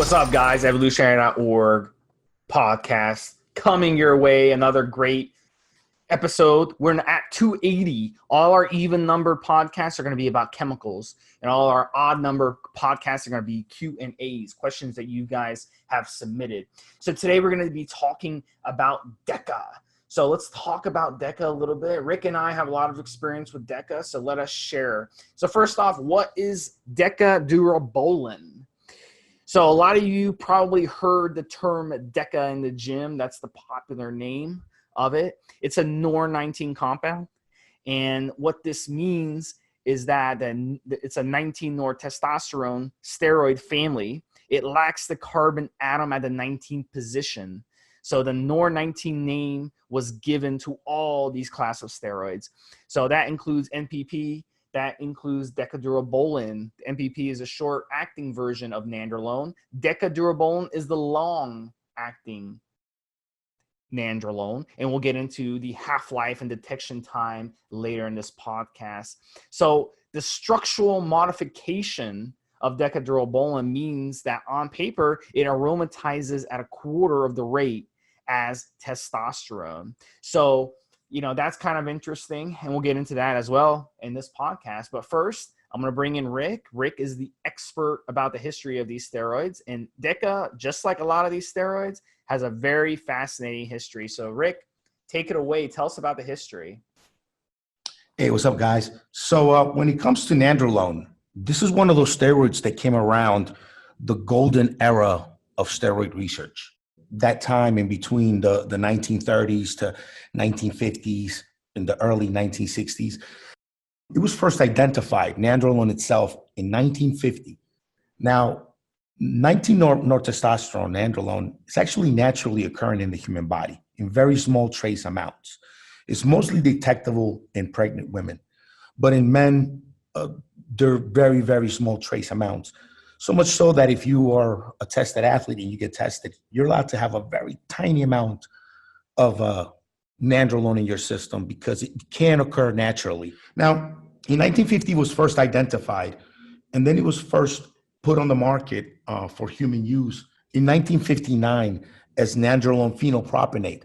What's up, guys? Evolutionary.org podcast coming your way. Another great episode. We're at 280. All our even number podcasts are going to be about chemicals, and all our odd number podcasts are going to be Q&As, questions that you guys have submitted. So today we're going to be talking about Deca. So let's talk about Deca a little bit. Rick and I have a lot of experience with Deca, so let us share. So first off, what is Deca Durabolin? So a lot of you probably heard the term Deca in the gym. That's the popular name of it. It's a NOR19 compound. And what this means is that it's a 19-NOR testosterone steroid family. It lacks the carbon atom at the 19th position. So the NOR19 name was given to all these class of steroids. So that includes NPP, that includes Deca Durabolin. NPP is a short-acting version of Nandrolone. Deca Durabolin is the long-acting Nandrolone, and we'll get into the half-life and detection time later in this podcast. So the structural modification of Deca Durabolin means that on paper, it aromatizes at a quarter of the rate as testosterone. So, you know, that's kind of interesting, and we'll get into that as well in this podcast. But first, I'm going to bring in Rick. Rick is the expert about the history of these steroids, and Deca, just like a lot of these steroids, has a very fascinating history. So Rick, take it away. Tell us about the history. Hey, what's up, guys? So when it comes to Nandrolone, this is one of those steroids that came around the golden era of steroid research. That time in between the 1930s to 1950s and the early 1960s. It was first identified, Nandrolone itself, in 1950. Now, 19-NOR testosterone, Nandrolone, is actually naturally occurring in the human body in very small trace amounts. It's mostly detectable in pregnant women, but in men, they're very, very small trace amounts. So much so that if you are a tested athlete and you get tested, you're allowed to have a very tiny amount of Nandrolone in your system because it can occur naturally. Now, in 1950, it was first identified, and then it was first put on the market for human use in 1959 as Nandrolone phenylpropionate.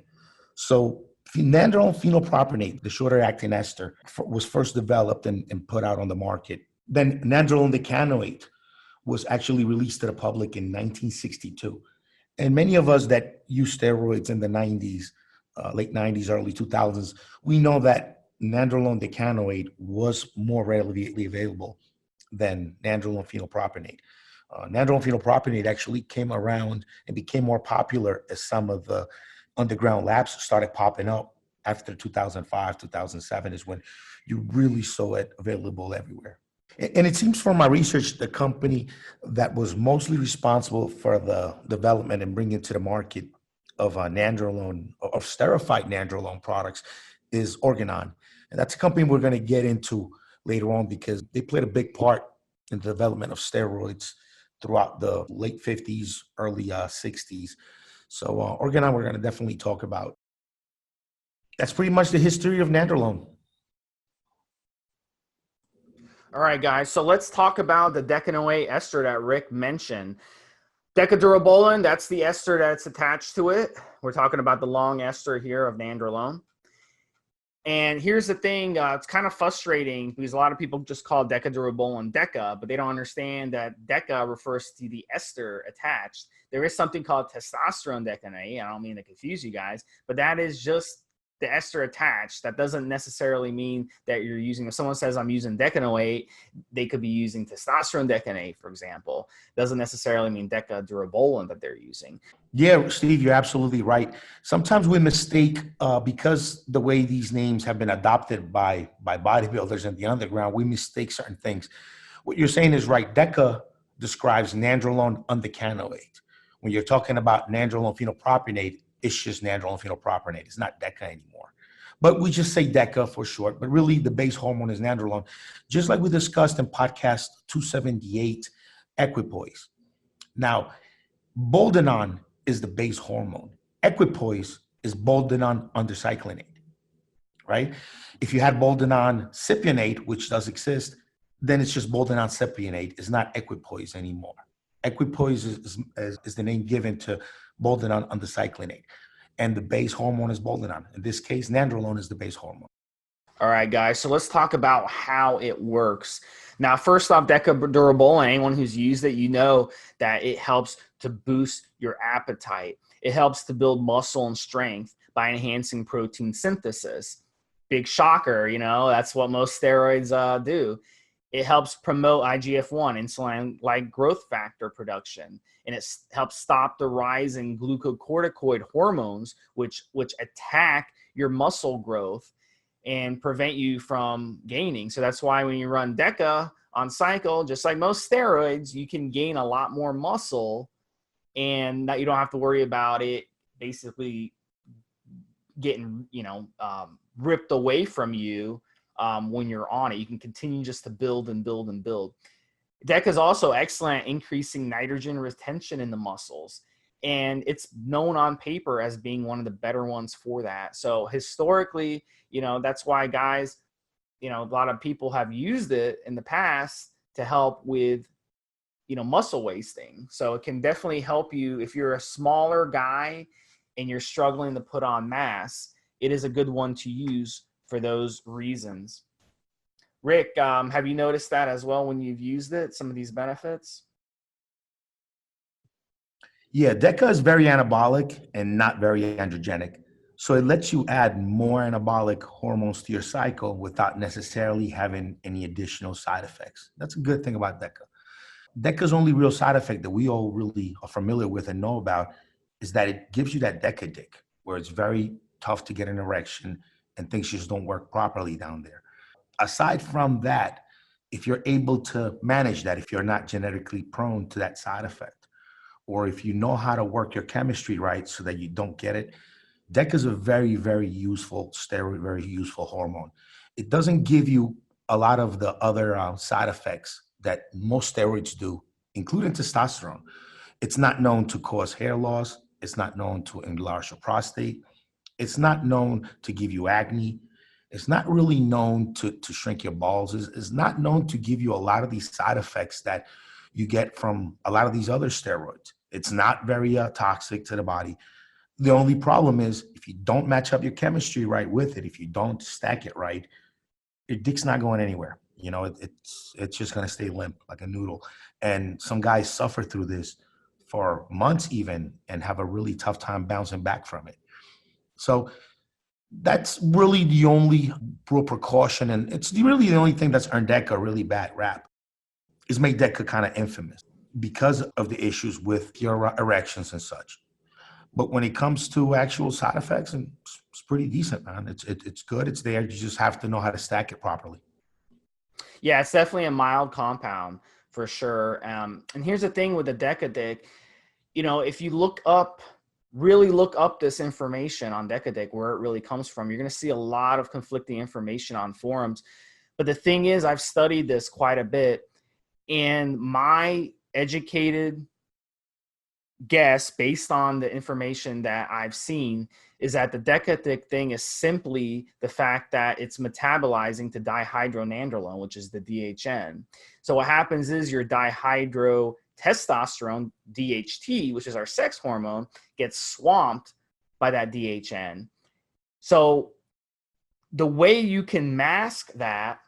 So Nandrolone phenylpropionate, the shorter acting ester, was first developed and put out on the market. Then Nandrolone decanoate was actually released to the public in 1962. And many of us that use steroids in the 90s, late 90s, early 2000s, we know that Nandrolone decanoate was more readily available than Nandrolone phenylpropionate. Nandrolone phenylpropionate actually came around and became more popular as some of the underground labs started popping up after 2005, 2007 is when you really saw it available everywhere. And it seems from my research, the company that was mostly responsible for the development and bringing to the market of Nandrolone, of esterified Nandrolone products, is Organon. And that's a company we're going to get into later on because they played a big part in the development of steroids throughout the late 50s, early 60s. So Organon, we're going to definitely talk about. That's pretty much the history of Nandrolone. All right, guys, so let's talk about the decanoate ester that Rick mentioned. Deca Durabolin, that's the ester that's attached to it. We're talking about the long ester here of Nandrolone. And here's the thing, it's kind of frustrating because a lot of people just call Deca Durabolin Deca, but they don't understand that Deca refers to the ester attached. There is something called testosterone decanoate. I don't mean to confuse you guys, but that is just the ester attached. That doesn't necessarily mean that you're using, if someone says I'm using decanoate, they could be using testosterone decanoate, for example. Doesn't necessarily mean Deca Durabolin that they're using. Yeah, Steve, you're absolutely right. Sometimes we mistake, because the way these names have been adopted by bodybuilders in the underground, we mistake certain things. What you're saying is right. Deca describes Nandrolone undecanoate. When you're talking about Nandrolone phenylpropionate, it's just Nandrolone phenylpropionate. It's not Deca anymore. But we just say Deca for short. But really, the base hormone is Nandrolone. Just like we discussed in podcast 278, equipoise. Now, boldenone is the base hormone. Equipoise is boldenone undercyclinate, right? If you had boldenone cypionate, which does exist, then it's just boldenone cypionate. It's not equipoise anymore. Equipoise is the name given to boldenone undecyclinate. And the base hormone is boldenone. In this case, nandrolone is the base hormone. All right, guys. So let's talk about how it works. Now, first off, Deca Durabolin, anyone who's used it, you know that it helps to boost your appetite. It helps to build muscle and strength by enhancing protein synthesis. Big shocker, that's what most steroids do. It helps promote IGF-1, insulin-like growth factor production, and it helps stop the rise in glucocorticoid hormones, which attack your muscle growth and prevent you from gaining. So that's why when you run Deca on cycle, just like most steroids, you can gain a lot more muscle, and that you don't have to worry about it basically getting, ripped away from you when you're on it. You can continue just to build and build and build. Deca is also excellent at increasing nitrogen retention in the muscles, and it's known on paper as being one of the better ones for that. So historically, that's why guys, a lot of people have used it in the past to help with, muscle wasting. So it can definitely help you if you're a smaller guy and you're struggling to put on mass. It is a good one to use for those reasons. Rick, have you noticed that as well when you've used it, some of these benefits? Yeah, Deca is very anabolic and not very androgenic. So it lets you add more anabolic hormones to your cycle without necessarily having any additional side effects. That's a good thing about Deca. Deca's only real side effect that we all really are familiar with and know about is that it gives you that Deca dick, where it's very tough to get an erection and things just don't work properly down there. Aside from that, if you're able to manage that, if you're not genetically prone to that side effect, or if you know how to work your chemistry right so that you don't get it, Deca is a very, very useful steroid, very useful hormone. It doesn't give you a lot of the other side effects that most steroids do, including testosterone. It's not known to cause hair loss. It's not known to enlarge your prostate. It's not known to give you acne. It's not really known to shrink your balls. It's not known to give you a lot of these side effects that you get from a lot of these other steroids. It's not very toxic to the body. The only problem is if you don't match up your chemistry right with it, if you don't stack it right, your dick's not going anywhere. It's just going to stay limp like a noodle. And some guys suffer through this for months even and have a really tough time bouncing back from it. So that's really the only real precaution. And it's really the only thing that's earned Deca a really bad rap is made Deca kind of infamous because of the issues with your erections and such. But when it comes to actual side effects, and it's pretty decent, man. It's good. It's there. You just have to know how to stack it properly. Yeah, it's definitely a mild compound for sure. And here's the thing with the Deca Dick, if you really look up this information on Deca Dick, where it really comes from, you're going to see a lot of conflicting information on forums. But the thing is, I've studied this quite a bit, and my educated guess based on the information that I've seen is that the Deca Dick thing is simply the fact that it's metabolizing to dihydronandrolone, which is the DHN. So what happens is your dihydrotestosterone, DHT, which is our sex hormone, gets swamped by that DHN. So the way you can mask that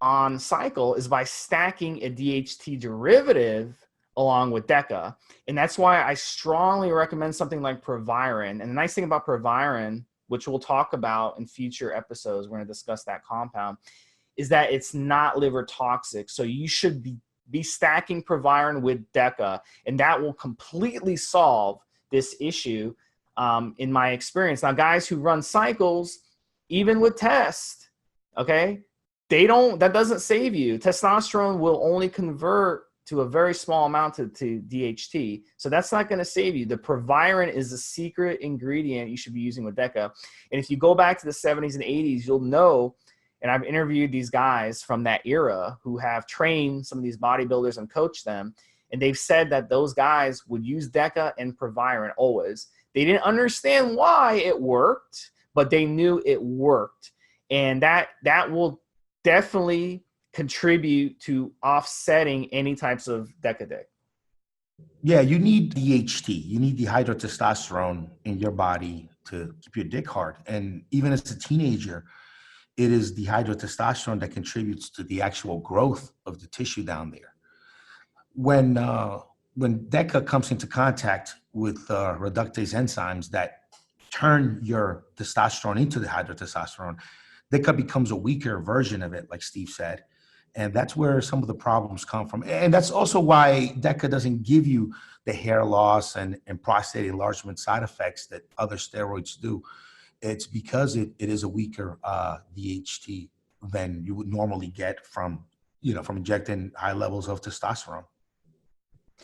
on cycle is by stacking a DHT derivative along with Deca. And that's why I strongly recommend something like Proviron. And the nice thing about Proviron, which we'll talk about in future episodes, we're going to discuss that compound, is that it's not liver toxic. So you should be stacking Proviron with Deca, and that will completely solve this issue in my experience. Now, guys who run cycles, even with test, okay, that doesn't save you. Testosterone will only convert to a very small amount to DHT. So that's not going to save you. The Proviron is the secret ingredient you should be using with Deca. And if you go back to the 70s and 80s, you'll know, and I've interviewed these guys from that era who have trained some of these bodybuilders and coached them, and they've said that those guys would use Deca and Proviron always. They didn't understand why it worked, but they knew it worked. And that will definitely contribute to offsetting any types of Deca Dick. Yeah, you need DHT. You need dihydrotestosterone in your body to keep your dick hard. And even as a teenager, it is dihydrotestosterone that contributes to the actual growth of the tissue down there. When when DECA comes into contact with reductase enzymes that turn your testosterone into the hydrotestosterone, DECA becomes a weaker version of it, like Steve said. And that's where some of the problems come from. And that's also why DECA doesn't give you the hair loss and prostate enlargement side effects that other steroids do. It's because it is a weaker DHT than you would normally get from, from injecting high levels of testosterone.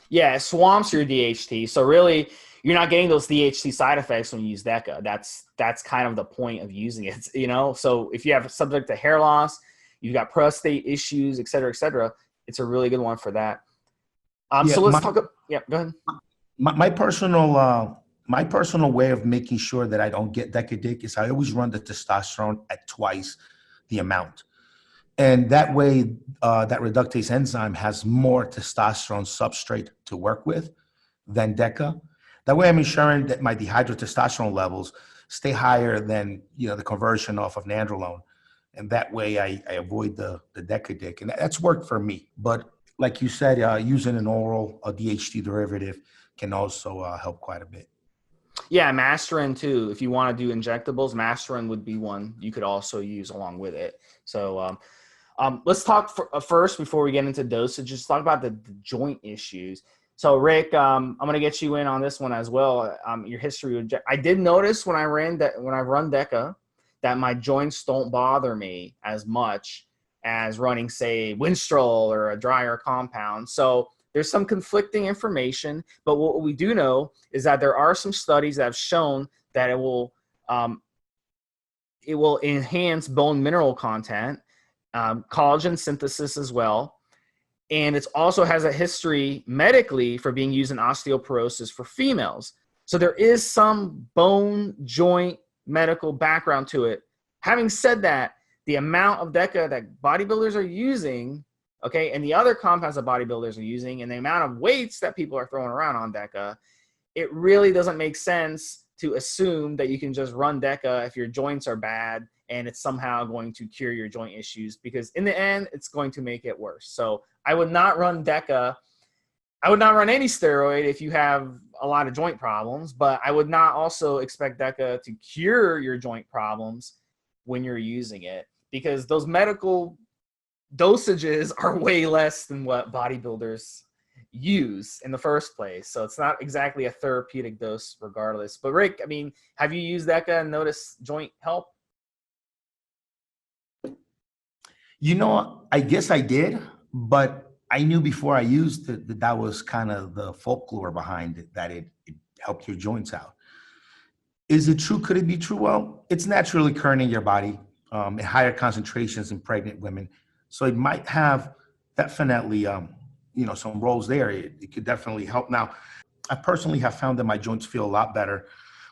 Yeah, it swamps your DHT. So really, you're not getting those DHT side effects when you use DECA. That's kind of the point of using it, So if you have subject to hair loss, you've got prostate issues, et cetera, it's a really good one for that. Yeah, so let's talk. Yeah, go ahead. My personal way of making sure that I don't get DECA dick is I always run the testosterone at twice the amount. And that way, that reductase enzyme has more testosterone substrate to work with than DECA. That way, I'm ensuring that my dihydrotestosterone levels stay higher than the conversion off of Nandrolone, and that way I avoid the DECA dick, and that's worked for me. But like you said, using an oral DHT derivative can also help quite a bit. Yeah, Masterin too. If you want to do injectables, Masterin would be one you could also use along with it. So let's talk first before we get into dosage. Just talk about the joint issues. So Rick, I'm going to get you in on this one as well. Your history with I did notice when I run DECA that my joints don't bother me as much as running, say, Winstrol or a drier compound. So there's some conflicting information, but what we do know is that there are some studies that have shown that it will enhance bone mineral content, collagen synthesis as well. And it also has a history medically for being used in osteoporosis for females. So there is some bone joint medical background to it. Having said that, the amount of DECA that bodybuilders are using, okay, and the other compounds that bodybuilders are using, and the amount of weights that people are throwing around on DECA, it really doesn't make sense to assume that you can just run DECA if your joints are bad and it's somehow going to cure your joint issues, because in the end, it's going to make it worse. So I would not run DECA. I would not run any steroid if you have a lot of joint problems, but I would not also expect DECA to cure your joint problems when you're using it, because those medical dosages are way less than what bodybuilders use in the first place. So it's not exactly a therapeutic dose regardless. But Rick, I mean, have you used DECA and noticed joint help? I guess I did, but I knew before I used it that was kind of the folklore behind it, that it helped your joints out. Is it true? Could it be true? Well, it's naturally occurring in your body in higher concentrations in pregnant women. So it might have definitely, some roles there. It could definitely help. Now, I personally have found that my joints feel a lot better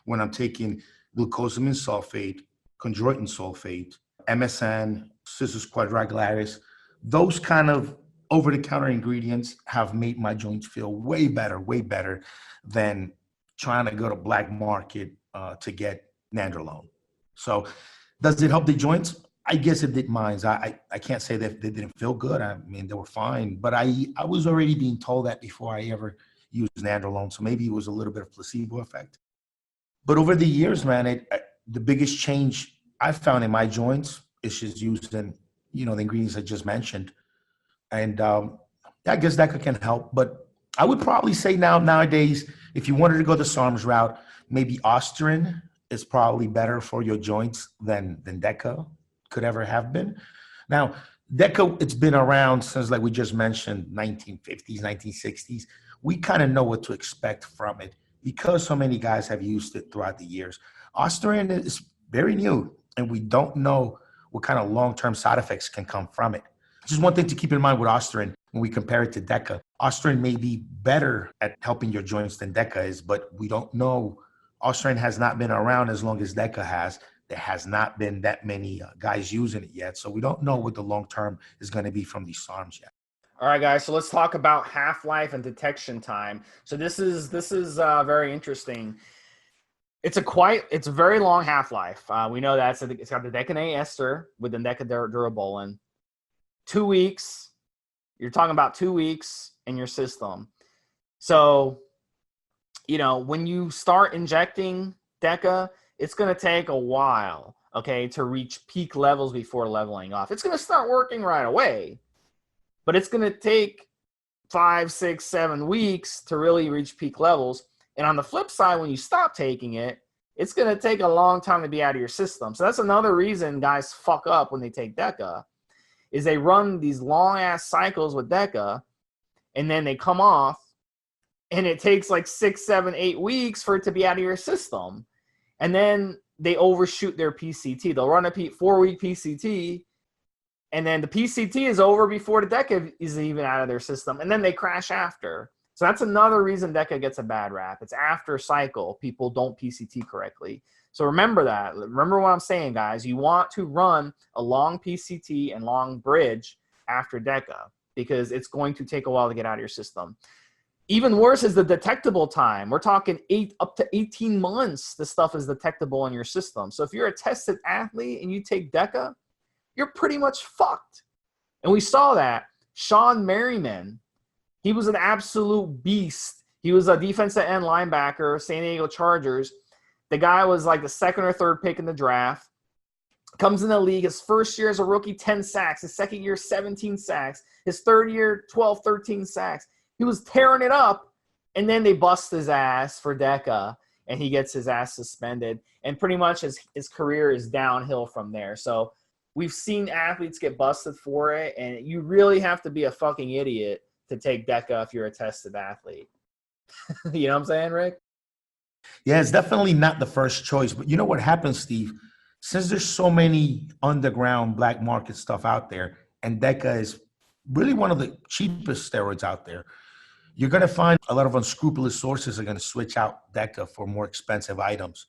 when I'm taking glucosamine sulfate, chondroitin sulfate, MSM, Cissus quadrangularis. Those kind of over-the-counter ingredients have made my joints feel way better than trying to go to black market to get Nandrolone. So does it help the joints? I guess it did mine. I can't say that they didn't feel good. I mean, they were fine, but I was already being told that before I ever used Nandrolone. So maybe it was a little bit of placebo effect. But over the years, man, the biggest change I found in my joints is just using, the ingredients I just mentioned. And I guess that can help. But I would probably say nowadays, if you wanted to go the SARMs route, maybe Osterin is probably better for your joints than DECA could ever have been. Now, DECA, it's been around since, like we just mentioned, 1950s, 1960s. We kind of know what to expect from it because so many guys have used it throughout the years. Osterin is very new, and we don't know what kind of long-term side effects can come from it. Just one thing to keep in mind with Osterin when we compare it to DECA. Osterin may be better at helping your joints than DECA is, but we don't know. Osterin has not been around as long as DECA has. There has not been that many guys using it yet, so we don't know what the long-term is going to be from these SARMs yet. All right, guys. So let's talk about half-life and detection time. So this is very interesting. It's a very long half-life. We know that it's got the decanate ester with the Deca Durabolin. 2 weeks. You're talking about 2 weeks in your system. So, when you start injecting Deca, it's going to take a while, okay, to reach peak levels before leveling off. It's going to start working right away, but it's going to take 5, 6, 7 weeks to really reach peak levels. And on the flip side, when you stop taking it, it's going to take a long time to be out of your system. So that's another reason guys fuck up when they take Deca, is they run these long-ass cycles with Deca, and then they come off, and it takes like 6, 7, 8 weeks for it to be out of your system. And then they overshoot their PCT. They'll run a 4-week PCT, and then the PCT is over before the Deca is even out of their system, and then they crash after. So that's another reason Deca gets a bad rap. It's after cycle. People don't PCT correctly. So remember that. Remember what I'm saying, guys. You want to run a long PCT and long bridge after Deca because it's going to take a while to get out of your system. Even worse is the detectable time. We're talking up to 18 months this stuff is detectable in your system. So if you're a tested athlete and you take Deca, you're pretty much fucked. And we saw that. Sean Merriman, he was an absolute beast. He was a defensive end linebacker, San Diego Chargers. The guy was like the 2nd or 3rd pick in the draft. Comes in the league. His first year as a rookie, 10 sacks. His second year, 17 sacks. His 3rd year, 12, 13 sacks. He was tearing it up. And then they bust his ass for Deca, and he gets his ass suspended. And pretty much his career is downhill from there. So we've seen athletes get busted for it, and you really have to be a fucking idiot to take Deca if you're a tested athlete. You know what I'm saying, Rick? Yeah, it's definitely not the first choice. But you know what happens, Steve? Since there's so many underground black market stuff out there, and Deca is really one of the cheapest steroids out there, you're going to find a lot of unscrupulous sources are going to switch out Deca for more expensive items.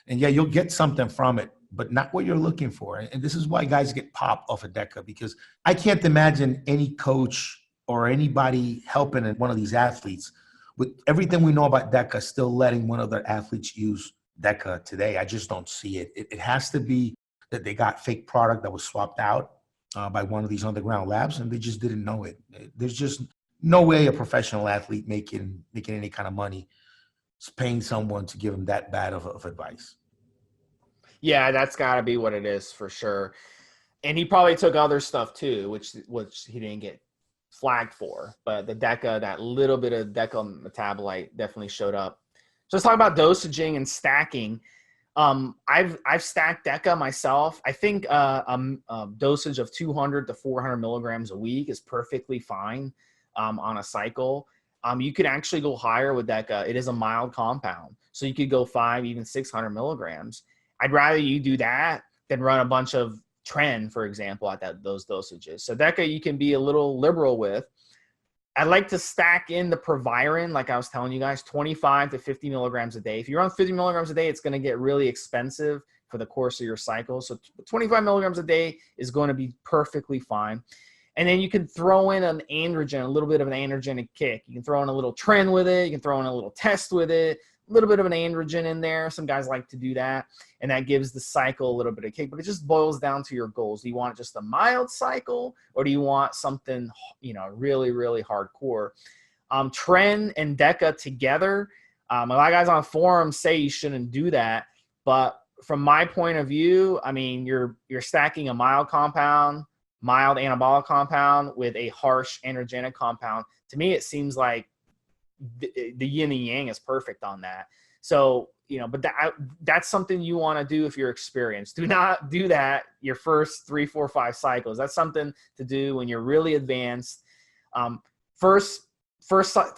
And yeah, you'll get something from it, but not what you're looking for. And this is why guys get popped off of Deca, because I can't imagine any coach or anybody helping one of these athletes with everything we know about Deca still letting one of their athletes use Deca today. I just don't see it. It has to be that they got fake product that was swapped out by one of these underground labs, and they just didn't know it. There's just no way a professional athlete making any kind of money is paying someone to give them that bad of advice. Yeah, that's got to be what it is for sure. And he probably took other stuff too, which he didn't get flagged for. But the Deca, that little bit of Deca metabolite definitely showed up. So let's talk about dosaging and stacking. I've stacked Deca myself. I think dosage of 200 to 400 milligrams a week is perfectly fine on a cycle. You could actually go higher with Deca. It is a mild compound, so you could go 5, even 600 milligrams. I'd rather you do that than run a bunch of Tren, for example, at those dosages. So Deca you can be a little liberal with. I like to stack in the Proviron, like I was telling you guys, 25 to 50 milligrams a day. If you're on 50 milligrams a day, it's going to get really expensive for the course of your cycle. So 25 milligrams a day is going to be perfectly fine. And then you can throw in an androgen, a little bit of an androgenic kick. You can throw in a little Tren with it. You can throw in a little test with it. A little bit of an androgen in there. Some guys like to do that, and that gives the cycle a little bit of kick. But it just boils down to your goals. Do you want just a mild cycle, or do you want something, really, really hardcore? Tren and Deca together. A lot of guys on forums say you shouldn't do that, but from my point of view, I mean, you're stacking a mild compound, mild anabolic compound with a harsh androgenic compound. To me, it seems like the yin and yang is perfect on that. So, but that's something you want to do if you're experienced. Do not do that your first 3, 4, 5 cycles. That's something to do when you're really advanced. First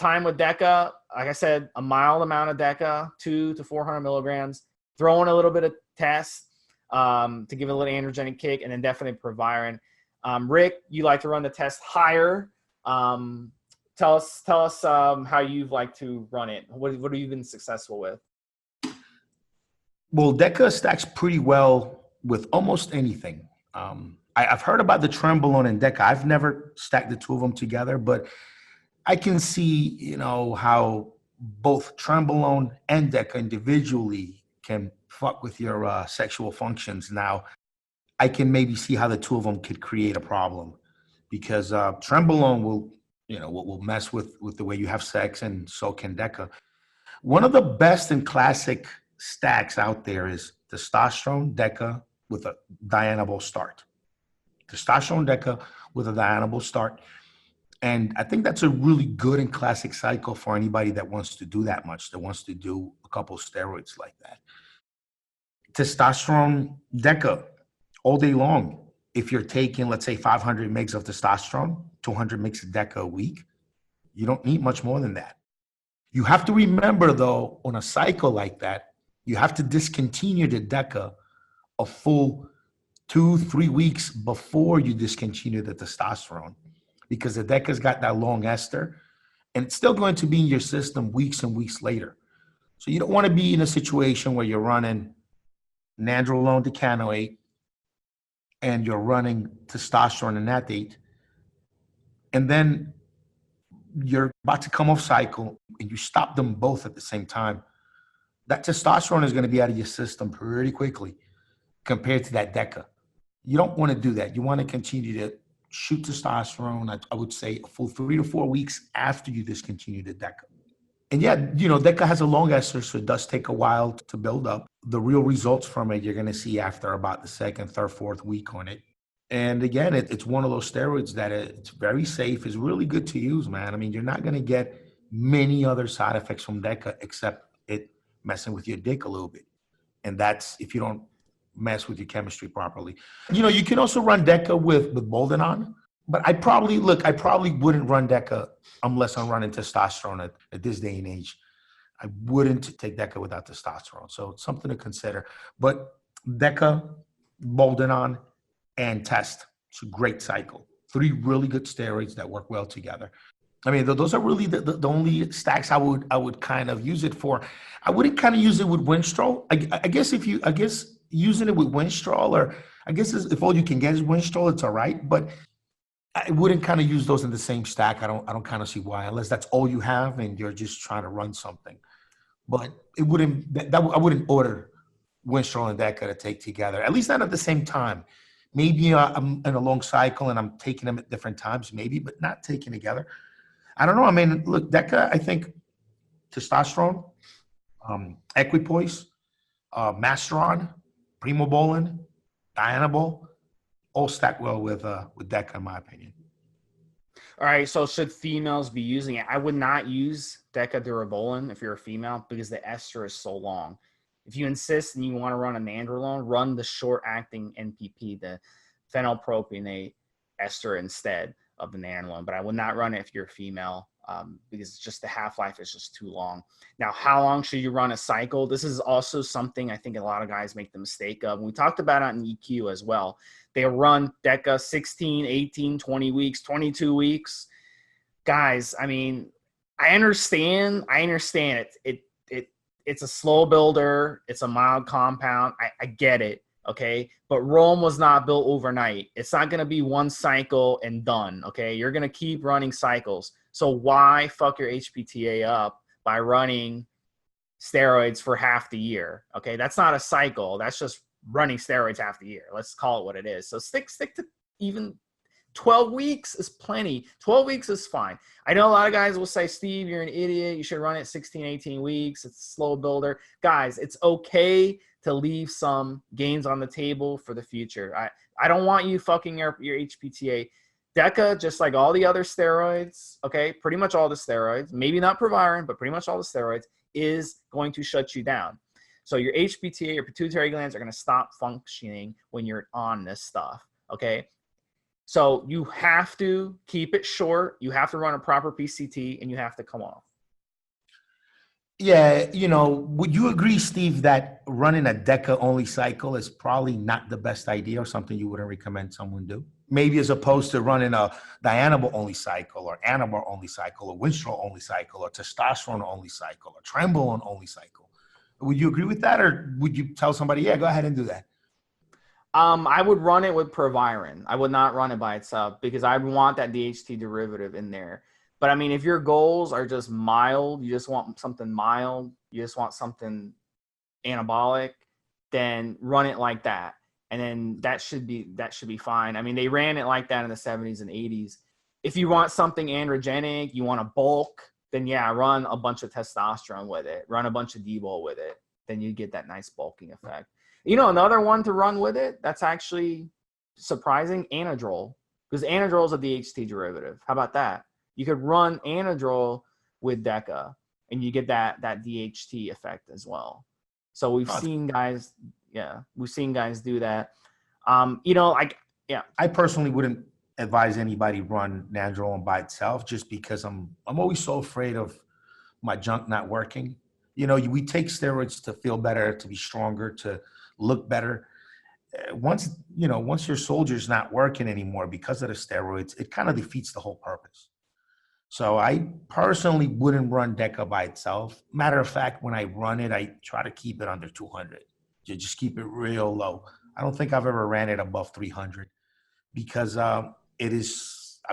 time with Deca, like I said, a mild amount of Deca, 200 to 400 milligrams, throw in a little bit of test to give it a little androgenic kick, and then definitely Proviron. Rick, you like to run the test higher. Tell us how you've liked to run it. What have you been successful with? Well, Deca stacks pretty well with almost anything. I've heard about the Trembolone and Deca. I've never stacked the two of them together, but I can see, how both Trembolone and Deca individually can fuck with your sexual functions. Now, I can maybe see how the two of them could create a problem because Trembolone will mess with the way you have sex, and so can Deca. One of the best and classic stacks out there is testosterone Deca with a dianabol start. Testosterone Deca with a dianabol start. And I think that's a really good and classic cycle for anybody that wants to do that much, that wants to do a couple steroids like that. Testosterone Deca all day long. If you're taking, let's say, 500 mgs of testosterone, 200 mgs of Deca a week, you don't need much more than that. You have to remember, though, on a cycle like that, you have to discontinue the Deca a full 2-3 weeks before you discontinue the testosterone, because the Deca's got that long ester and it's still going to be in your system weeks and weeks later. So you don't want to be in a situation where you're running Nandrolone decanoate and you're running testosterone and natate, and then you're about to come off cycle and you stop them both at the same time. That testosterone is going to be out of your system pretty quickly compared to that Deca. You don't want to do that. You want to continue to shoot testosterone, I would say, a full 3 to 4 weeks after you discontinue the Deca. And yeah, Deca has a long ester, so it does take a while to build up. The real results from it, you're going to see after about the second, third, fourth week on it. And again, it's one of those steroids that it's very safe. It's really good to use, man. I mean, you're not going to get many other side effects from Deca except it messing with your dick a little bit. And that's if you don't mess with your chemistry properly. You can also run Deca with Boldenon, but I probably wouldn't run Deca unless I'm running testosterone at this day and age. I wouldn't take Deca without testosterone. So it's something to consider. But Deca, Boldenon, and Test. It's a great cycle. 3 really good steroids that work well together. I mean, those are really the only stacks I would kind of use it for. I wouldn't kind of use it with Winstrol. I guess using it with Winstrol, or I guess if all you can get is Winstrol, it's all right. But I wouldn't kind of use those in the same stack. I don't kind of see why, unless that's all you have and you're just trying to run something. But I wouldn't order Winstrol and Deca to take together, at least not at the same time. Maybe I'm in a long cycle and I'm taking them at different times, maybe, but not taken together. I don't know. I mean, look, Deca, I think testosterone, equipoise, masteron, primobolan, dianabol, all stack well with Deca, in my opinion. All right, so should females be using it? I would not use Deca Durabolin if you're a female because the ester is so long. If you insist and you want to run a Nandrolone, run the short-acting NPP, the phenylpropionate ester instead of the Nandrolone. But I would not run it if you're a female because it's just the half-life is just too long. Now, how long should you run a cycle? This is also something I think a lot of guys make the mistake of. We talked about it on EQ as well. They run Deca 16, 18, 20 weeks, 22 weeks. Guys, I mean, I understand it. It's a slow builder. It's a mild compound. I get it, okay? But Rome was not built overnight. It's not going to be one cycle and done, okay? You're going to keep running cycles. So why fuck your HPTA up by running steroids for half the year, okay? That's not a cycle. That's just running steroids half the year. Let's call it what it is. So stick to even 12 weeks is plenty. 12 weeks is fine. I know a lot of guys will say, Steve, you're an idiot. You should run it 16, 18 weeks. It's a slow builder. Guys, it's okay to leave some gains on the table for the future. I don't want you fucking your HPTA. Deca, just like all the other steroids, okay, pretty much all the steroids, maybe not Proviron, but pretty much all the steroids, is going to shut you down. So your HPTA, your pituitary glands are going to stop functioning when you're on this stuff, okay? So you have to keep it short. You have to run a proper PCT, and you have to come off. Yeah, would you agree, Steve, that running a Deca-only cycle is probably not the best idea or something you wouldn't recommend someone do? Maybe as opposed to running a dianabol-only cycle or anabol-only cycle or Winstrol-only cycle or testosterone-only cycle or Trembolone-only cycle. Would you agree with that, or would you tell somebody, yeah, go ahead and do that? I would run it with Proviron. I would not run it by itself because I want that DHT derivative in there. But I mean, if your goals are just mild, you just want something mild, you just want something anabolic, then run it like that. And then that should be fine. I mean, they ran it like that in the 70s and 80s. If you want something androgenic, you want to bulk, then yeah, run a bunch of testosterone with it. Run a bunch of D-bol with it. Then you get that nice bulking effect. You know, another one to run with it that's actually surprising, Anadrol, because Anadrol is a DHT derivative. How about that? You could run Anadrol with Deca, and you get that DHT effect as well. So we've seen guys do that. You know, like, yeah. I personally wouldn't advise anybody run Nandrolone by itself, just because I'm always so afraid of my junk not working. You know, we take steroids to feel better, to be stronger, to look better. Once your soldier's not working anymore because of the steroids, it kind of defeats the whole purpose. So I personally wouldn't run Deca by itself. Matter of fact, when I run it, I try to keep it under 200. You just keep it real low. I don't think I've ever ran it above 300 because I've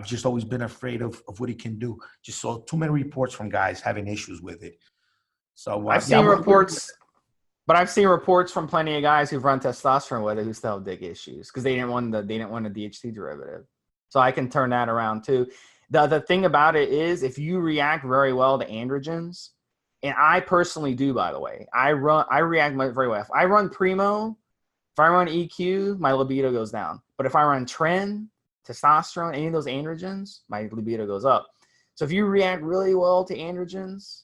just always been afraid of what it can do. Just saw too many reports from guys having issues with it. So I've seen reports. But I've seen reports from plenty of guys who've run testosterone with it who still have dick issues because they didn't want the DHT derivative. So I can turn that around too. The thing about it is, if you react very well to androgens, and I personally do, by the way, I react very well. If I run Primo, if I run EQ, my libido goes down. But if I run Tren, testosterone, any of those androgens, my libido goes up. So if you react really well to androgens,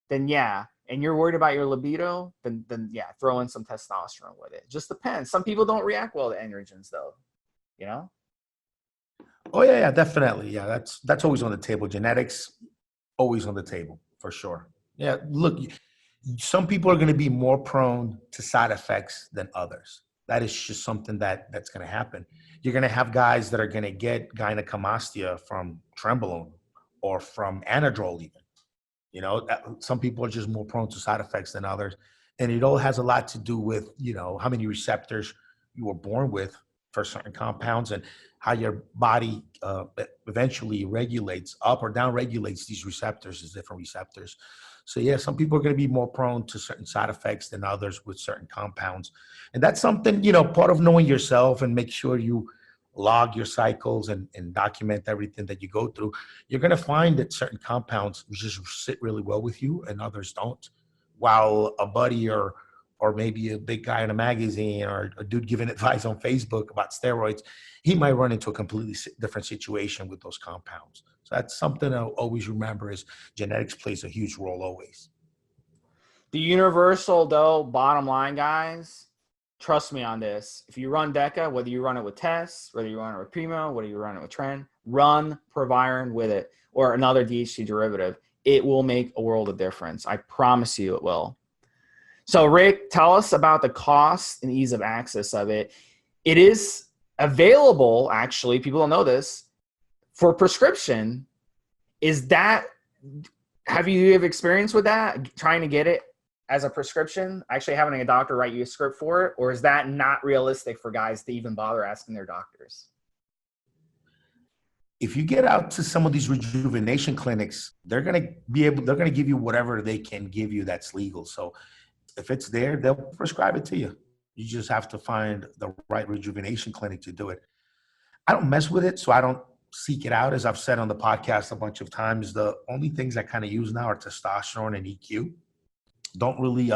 then yeah. And you're worried about your libido, then yeah, throw in some testosterone with it. Just depends. Some people don't react well to androgens, though. You know? Oh yeah, definitely. Yeah, that's always on the table. Genetics, always on the table for sure. Yeah, look, some people are going to be more prone to side effects than others. That is just something that's going to happen. You're going to have guys that are going to get gynecomastia from Trenbolone or from Anadrol even. You know, some people are just more prone to side effects than others. And it all has a lot to do with, you know, how many receptors you were born with for certain compounds and how your body eventually regulates up or down regulates these receptors as different receptors. So yeah, some people are going to be more prone to certain side effects than others with certain compounds. And that's something, you know, part of knowing yourself and make sure you log your cycles and document everything that you go through. You're going to find that certain compounds just sit really well with you and others don't. While a buddy or maybe a big guy in a magazine or a dude giving advice on Facebook about steroids, he might run into a completely different situation with those compounds. So that's something I'll always remember is genetics plays a huge role always. The universal, though, bottom line, guys, trust me on this. If you run Deca, whether you run it with Tess, whether you run it with Primo, whether you run it with Tren, run Proviron with it or another DHT derivative. It will make a world of difference. I promise you it will. So, Rick, tell us about the cost and ease of access of it. It is available, actually, people don't know this, for prescription. Have you have experience with that, trying to get it as a prescription, actually having a doctor write you a script for it? Or is that not realistic for guys to even bother asking their doctors? If you get out to some of these rejuvenation clinics, they're going to give you whatever they can give you that's legal. So if it's there, they'll prescribe it to you. You just have to find the right rejuvenation clinic to do it. I don't mess with it, so I don't seek it out. As I've said on the podcast a bunch of times, the only things I kind of use now are testosterone and EQ. Don't really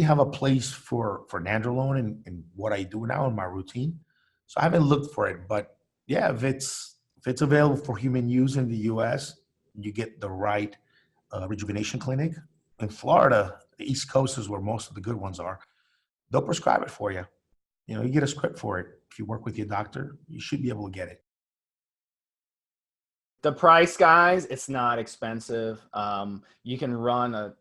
have a place for Nandrolone and what I do now in my routine. So I haven't looked for it, but yeah, if it's available for human use in the US, you get the right rejuvenation clinic. In Florida, the East Coast is where most of the good ones are. They'll prescribe it for you. You know, you get a script for it. If you work with your doctor, you should be able to get it. The price, guys, it's not expensive. You can run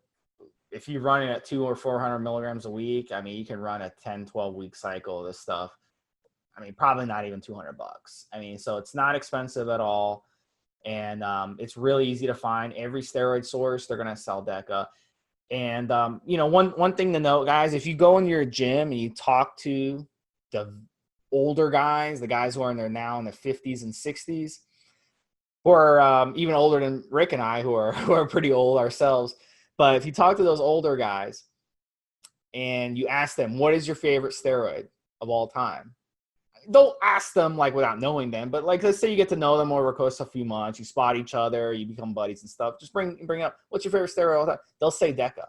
if you run it at 200 or 400 milligrams a week, I mean, you can run a 10, 12-week cycle of this stuff. I mean, probably not even $200. I mean, so it's not expensive at all. And it's really easy to find. Every steroid source, they're going to sell Deca. And, you know, one thing to note, guys, if you go in your gym and you talk to the older guys, the guys who are now in their 50s and 60s, or even older than Rick and I, who are pretty old ourselves. But if you talk to those older guys and you ask them, what is your favorite steroid of all time? Don't ask them like without knowing them, but like, let's say you get to know them over the course of a few months, you spot each other, you become buddies and stuff. Just bring up, what's your favorite steroid of all time? They'll say Deca.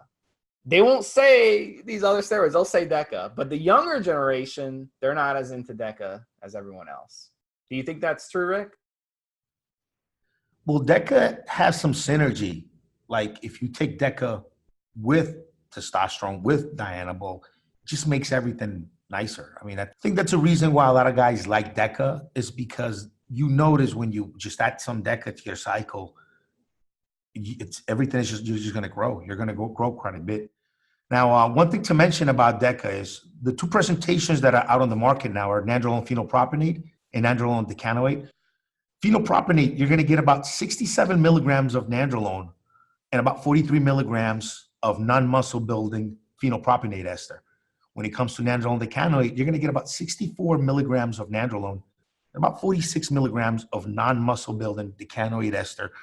They won't say these other steroids. They'll say Deca. But the younger generation, they're not as into Deca as everyone else. Do you think that's true, Rick? Well, Deca has some synergy. Like if you take Deca with testosterone, with Dianabol, it just makes everything nicer. I mean, I think that's a reason why a lot of guys like Deca, is because you notice when you just add some Deca to your cycle, it's everything is you're just going to grow. You're going to grow quite a bit. Now, one thing to mention about Deca is the two presentations that are out on the market now are nandrolone phenylpropanate and nandrolone decanoate. Phenylpropanate, you're going to get about 67 milligrams of nandrolone and about 43 milligrams of non-muscle building phenylpropanate ester. When it comes to nandrolone decanoate, you're going to get about 64 milligrams of nandrolone and about 46 milligrams of non-muscle building decanoate ester.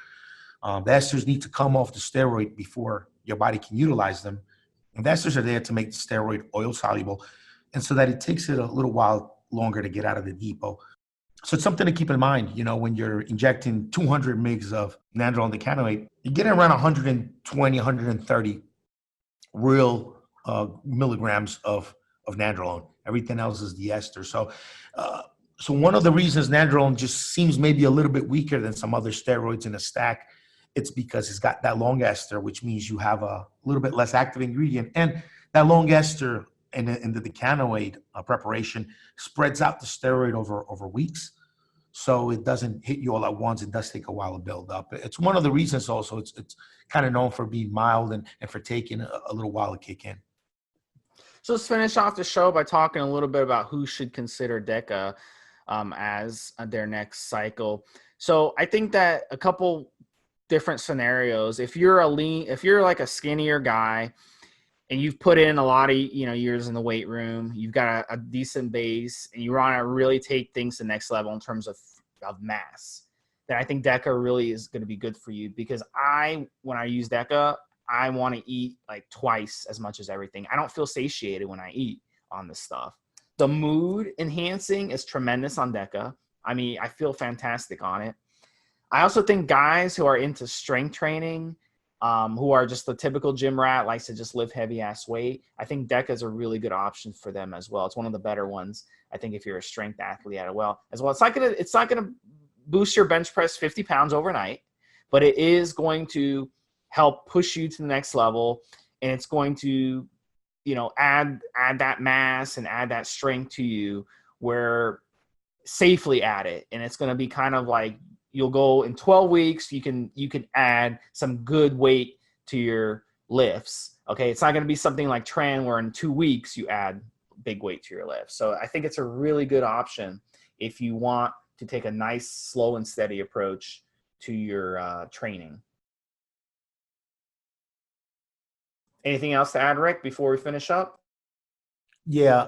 The esters need to come off the steroid before your body can utilize them. And the esters are there to make the steroid oil soluble, and so that it takes it a little while longer to get out of the depot. So it's something to keep in mind, you know, when you're injecting 200 mg of nandrolone decanoate, you're getting around 120, 130 real milligrams of nandrolone. Everything else is the ester. So one of the reasons nandrolone just seems maybe a little bit weaker than some other steroids in a stack, it's because it's got that long ester, which means you have a little bit less active ingredient. And that long ester in the decanoate preparation spreads out the steroid over weeks. So it doesn't hit you all at once. It does take a while to build up. It's one of the reasons also it's kind of known for being mild and for taking a little while to kick in. So let's finish off the show by talking a little bit about who should consider Deca as their next cycle. So I think that a couple different scenarios. If you're like a skinnier guy and you've put in a lot of years in the weight room, you've got a decent base, and you want to really take things to the next level in terms of mass, then I think Deca really is going to be good for you, because when I use Deca, I want to eat like twice as much as everything. I don't feel satiated when I eat on this stuff. The mood enhancing is tremendous on Deca. I mean, I feel fantastic on it. I also think guys who are into strength training, who are just the typical gym rat, likes to just lift heavy ass weight, I think Deca is a really good option for them as well. It's one of the better ones, I think, if you're a strength athlete as well. It's not gonna boost your bench press 50 pounds overnight, but it is going to help push you to the next level, and it's going to, add that mass and add that strength to you, where safely add it, and it's going to be kind of like, you'll go in 12 weeks, you can add some good weight to your lifts. Okay, it's not going to be something like Tren where in 2 weeks you add big weight to your lifts. So I think it's a really good option if you want to take a nice, slow and steady approach to your training. Anything else to add, Rick, before we finish up? Yeah,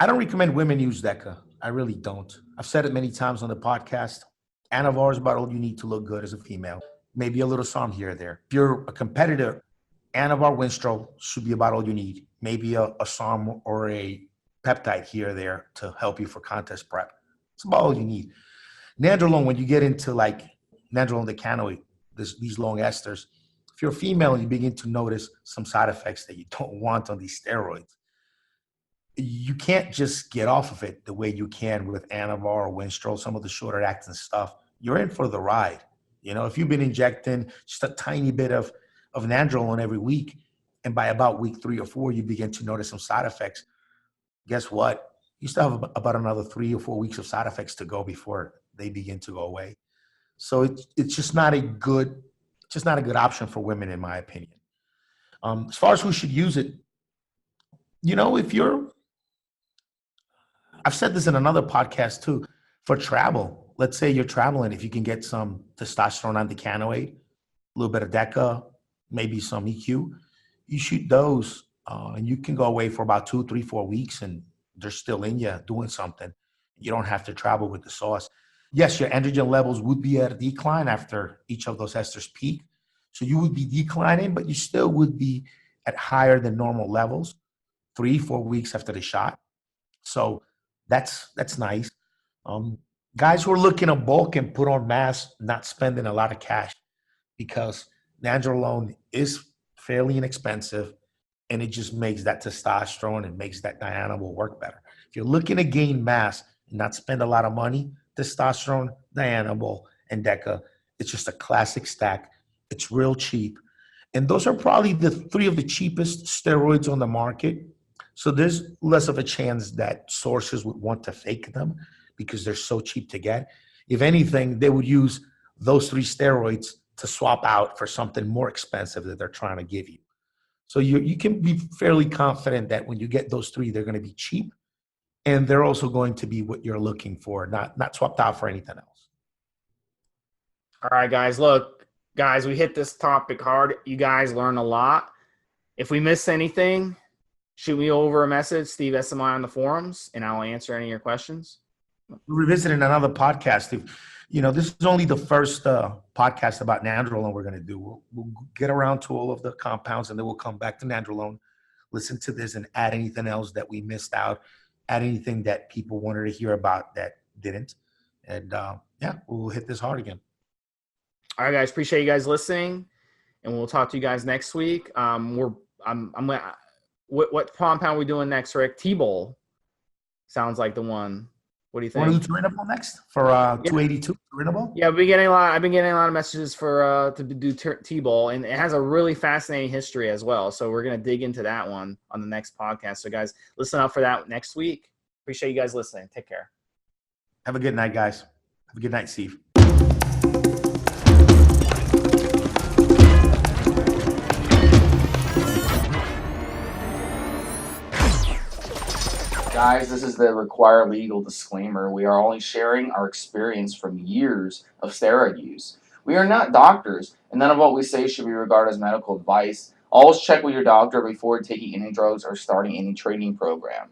I don't recommend women use Deca. I really don't. I've said it many times on the podcast. Anavar is about all you need to look good as a female. Maybe a little SARM here or there. If you're a competitor, Anavar Winstrol should be about all you need. Maybe a SARM or a peptide here or there to help you for contest prep. It's about all you need. Nandrolone, when you get into like nandrolone decanoate, these long esters, if you're a female and you begin to notice some side effects that you don't want on these steroids, you can't just get off of it the way you can with Anavar or Winstrol, some of the shorter acting stuff. You're in for the ride. If you've been injecting just a tiny bit of nandrolone every week, and by about week 3 or 4, you begin to notice some side effects, guess what? You still have about another 3 or 4 weeks of side effects to go before they begin to go away. So it's just not a good option for women, in my opinion. As far as who should use it, I've said this in another podcast too, for travel. Let's say you're traveling, if you can get some testosterone on decanoate, a little bit of Deca, maybe some EQ, you shoot those, and you can go away for about 2, 3, 4 weeks and they're still in you doing something. You don't have to travel with the sauce. Yes, your androgen levels would be at a decline after each of those esters peak. So you would be declining, but you still would be at higher than normal levels 3, 4 weeks after the shot. So that's nice. Um, Guys who are looking to bulk and put on mass, not spending a lot of cash because nandrolone is fairly inexpensive and it just makes that testosterone and makes that dianabol work better. If you're looking to gain mass and not spend a lot of money, testosterone, dianabol, and Deca, it's just a classic stack. It's real cheap. And those are probably the three of the cheapest steroids on the market. So there's less of a chance that sources would want to fake them because they're so cheap to get. If anything, they would use those three steroids to swap out for something more expensive that they're trying to give you. So you can be fairly confident that when you get those three, they're going to be cheap and they're also going to be what you're looking for, not swapped out for anything else. All right, guys. Look, guys, we hit this topic hard. You guys learn a lot. If we miss anything, shoot me over a message, Stevesmi on the forums, and I'll answer any of your questions. We're revisiting another podcast. This is only the first podcast about nandrolone we're going to do. We'll get around to all of the compounds, and then we'll come back to nandrolone, listen to this, and add anything else that we missed out, add anything that people wanted to hear about that didn't. And we'll hit this hard again. All right, guys. Appreciate you guys listening, and we'll talk to you guys next week. What compound are we doing next, Rick? T-Bowl sounds like the one. What do you think? Want to do Turinabol next for 282 Turinabol? Yeah, I've been getting a lot of messages for to do T-Ball, and it has a really fascinating history as well. So we're gonna dig into that one on the next podcast. So guys, listen up for that next week. Appreciate you guys listening. Take care. Have a good night, guys. Have a good night, Steve. Guys, this is the required legal disclaimer. We are only sharing our experience from years of steroid use. We are not doctors, and none of what we say should be regarded as medical advice. Always check with your doctor before taking any drugs or starting any training program.